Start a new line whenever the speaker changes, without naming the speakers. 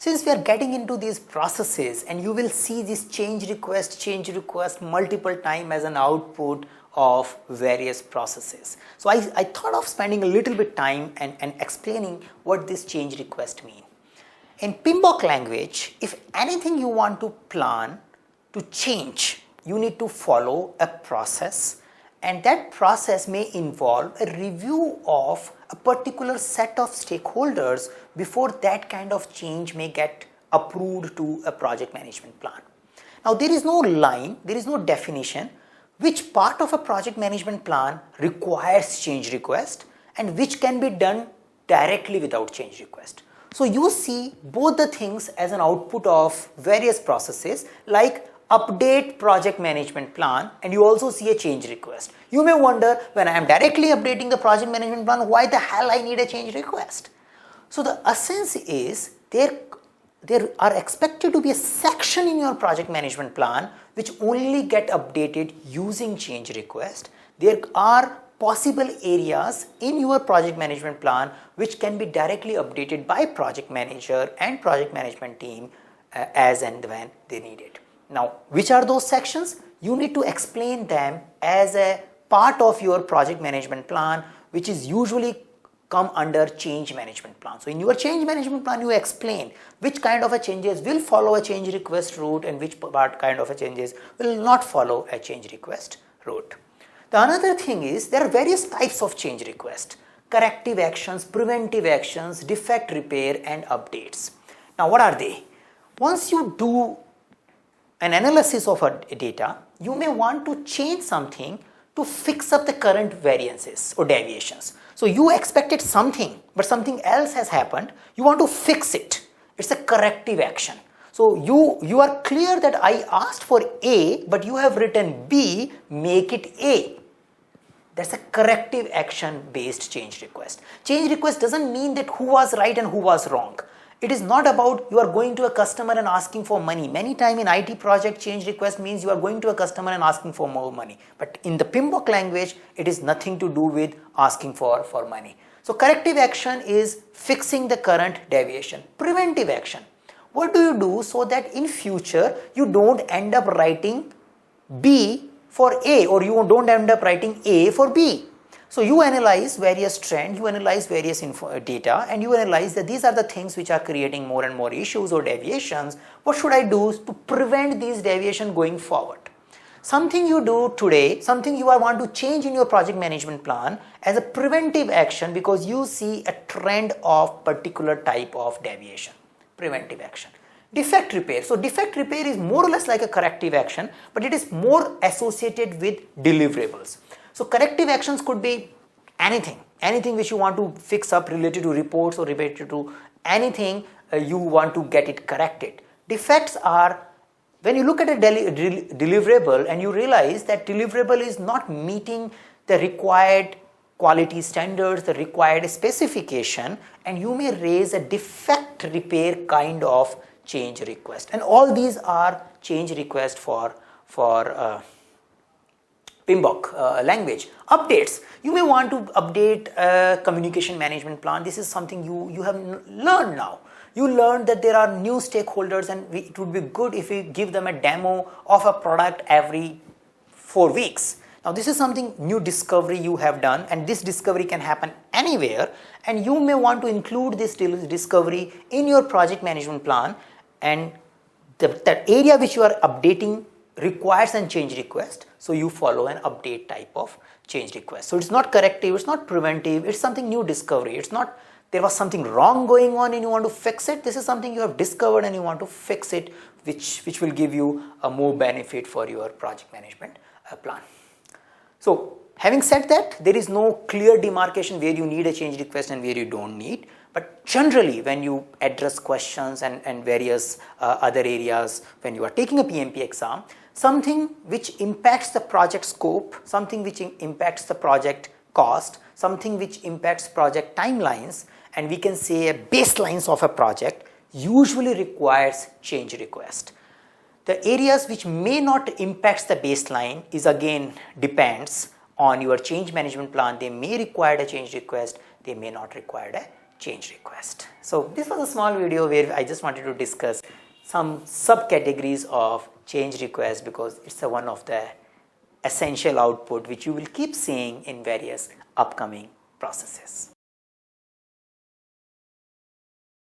Since we are getting into these processes, and you will see this change request multiple times as an output of various processes. So I thought of spending a little bit time and explaining what this change request mean. In PMBOK language, if anything you want to plan to change, you need to follow a process, and that process may involve a review of a particular set of stakeholders before that kind of change may get approved to a project management plan. Now there is no line, there is no definition which part of a project management plan requires change request and which can be done directly without change request. So you see both the things as an output of various processes like update project management plan, and you also see a change request. You may wonder, when I am directly updating the project management plan, why the hell I need a change request? So the essence is there are expected to be a section in your project management plan which only get updated using change request. There are possible areas in your project management plan which can be directly updated by project manager and project management team as and when they need it. Now, which are those sections? You need to explain them as a part of your project management plan, which is usually come under change management plan. So in your change management plan, you explain which kind of a changes will follow a change request route and which part kind of a changes will not follow a change request route. The another thing is there are various types of change request: corrective actions, preventive actions, defect repair, and updates. Now what are they? Once you do an analysis of a data, you may want to change something to fix up the current variances or deviations. So you expected something, but something else has happened. You want to fix it. It's a corrective action. So you are clear that I asked for A, but you have written B, make it A. That's a corrective action based change request. Change request doesn't mean that who was right and who was wrong. It is not about you are going to a customer and asking for money. Many times in IT project, change request means you are going to a customer and asking for more money. But in the PMBOK language, it is nothing to do with asking for money. So corrective action is fixing the current deviation. Preventive action. What do you do so that in future you don't end up writing B for A, or you don't end up writing A for B? So you analyze various trends, you analyze various data, and you analyze that these are the things which are creating more and more issues or deviations. What should I do to prevent these deviations going forward? Something you do today, something you want to change in your project management plan as a preventive action because you see a trend of particular type of deviation. Preventive action. Defect repair. So defect repair is more or less like a corrective action, but it is more associated with deliverables. So corrective actions could be anything which you want to fix up related to reports or related to anything you want to get it corrected. Defects are when you look at a deliverable and you realize that deliverable is not meeting the required quality standards, the required specification, and you may raise a defect repair kind of change request. And all these are change requests for PMBOK language. Updates. You may want to update a communication management plan. This is something you have learned now. You learned that there are new stakeholders and it would be good if we give them a demo of a product every 4 weeks. Now this is something new discovery you have done, and this discovery can happen anywhere, and you may want to include this discovery in your project management plan, and that area which you are updating requires a change request, so you follow an update type of change request. So it's not corrective, it's not preventive, it's something new discovery. It's not there was something wrong going on and you want to fix it. This is something you have discovered and you want to fix it, which will give you a more benefit for your project management plan. So having said that, there is no clear demarcation where you need a change request and where you don't need. But generally, when you address questions and various other areas, when you are taking a PMP exam, something which impacts the project scope, something which impacts the project cost, something which impacts project timelines, and we can say a baselines of a project usually requires change request. The areas which may not impact the baseline is again depends on your change management plan. They may require a change request, they may not require a change request. So this was a small video where I just wanted to discuss some subcategories of change request because it's one of the essential output which you will keep seeing in various upcoming processes.